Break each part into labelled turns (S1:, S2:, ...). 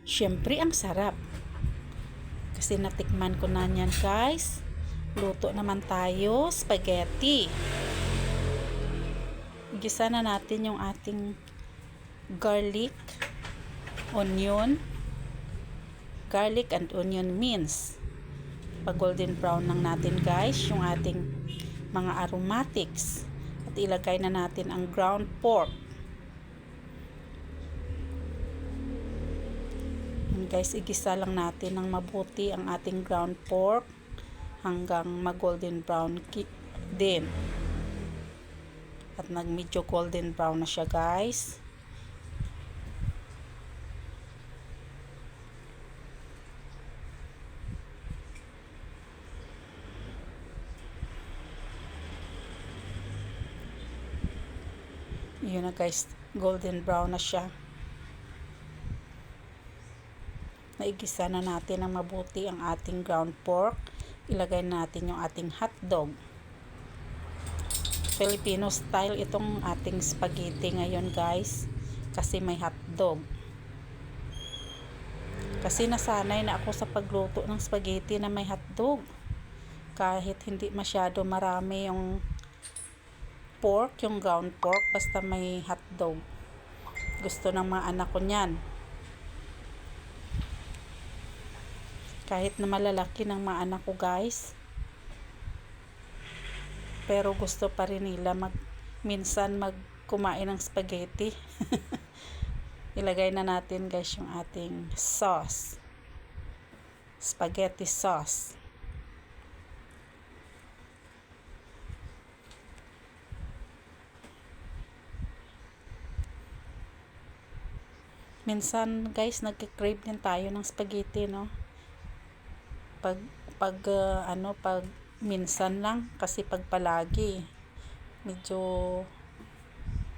S1: Siyempre, ang sarap. Kasi natikman ko na yan, guys. Luto naman tayo, spaghetti. Igisa na natin yung ating garlic and onion mince. Pag golden brown lang natin, guys, yung ating mga aromatics. At ilagay na natin ang ground pork. Guys, igisa lang natin ng mabuti ang ating ground pork hanggang mag-golden brown din. At medyo golden brown na siya, guys. Yun na, guys, golden brown na siya. Naigisa na natin ng mabuti ang ating ground pork. Ilagay natin yung ating hotdog. Filipino style itong ating spaghetti ngayon, guys, kasi may hotdog. Kasi nasanay na ako sa pagluto ng spaghetti na may hotdog. Kahit hindi masyado marami yung pork, yung ground pork, basta may hotdog. Gusto ng mga anak ko niyan. Kahit na malalaki ng mga anak ko, guys. Pero gusto pa rin nila minsan kumain ng spaghetti. Ilagay na natin, guys, yung ating sauce. Spaghetti sauce. Minsan, guys, nagki-crave din tayo ng spaghetti, no? Pag minsan lang, kasi pag palagi medyo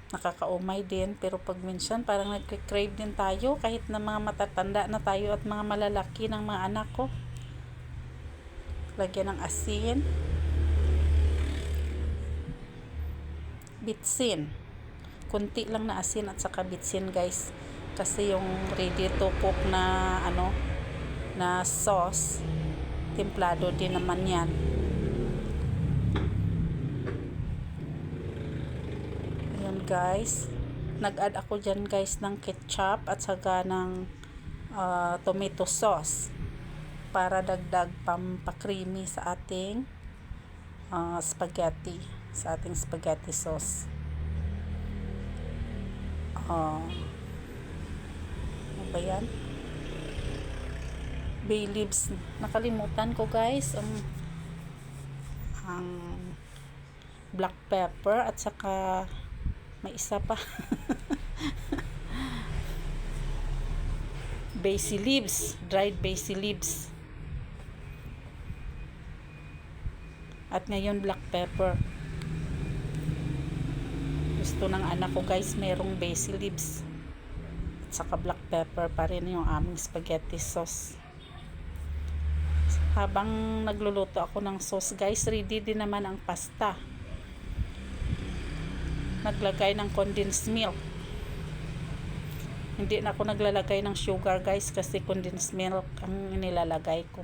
S1: nakakaumay din, pero pag minsan parang nagki-crave din tayo, kahit na mga matatanda na tayo at mga malalaki ng mga anak ko. Lagyan ng asin, bitsin, kunti lang na asin at saka bitsin, guys, kasi yung ready to cook na na sauce, templado din naman yan. Ayan, guys, nag-add ako dyan, guys, ng ketchup at saka ng tomato sauce para dagdag pampakreamy sa ating spaghetti, sa ating spaghetti sauce. Ano ba yan? Bay leaves. Nakalimutan ko, guys, ang black pepper at saka may isa pa. Basil leaves, dried basil leaves. At ngayon black pepper. Gusto ng anak ko, guys, merong basil leaves at saka black pepper pa rin yung aming spaghetti sauce. Habang nagluluto ako ng sauce, guys, ready din naman ang pasta. Naglagay ng condensed milk. Hindi na ako naglalagay ng sugar, guys, kasi condensed milk ang nilalagay ko.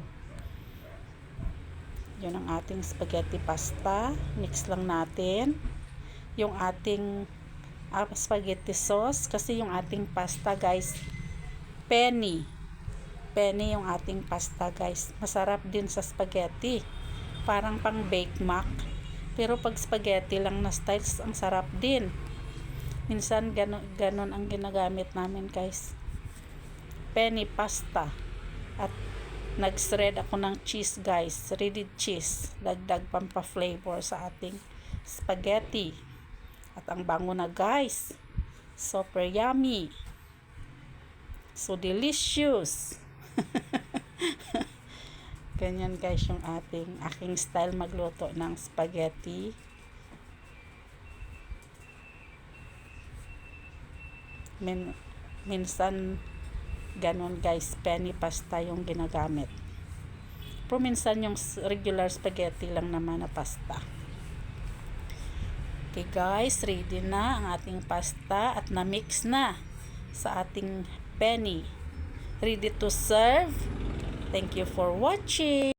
S1: Yun ang ating spaghetti pasta. Mix lang natin yung ating spaghetti sauce, kasi yung ating pasta, guys, penny yung ating pasta, guys. Masarap din sa spaghetti, parang pang bake mac, pero pag spaghetti lang na styles, ang sarap din. Minsan ganon ang ginagamit namin, guys, penny pasta. At nag-shred ako ng cheese, guys, shredded cheese, dagdag pampa-flavor sa ating spaghetti. At ang bango na, guys, super yummy, so delicious. Ganyan, guys, yung aking style magluto ng spaghetti. Minsan ganon, guys, penny pasta yung ginagamit, pero minsan yung regular spaghetti lang naman na pasta. Okay, guys, ready na ang ating pasta at na-mix na sa ating penny. ready to serve. Thank you for watching.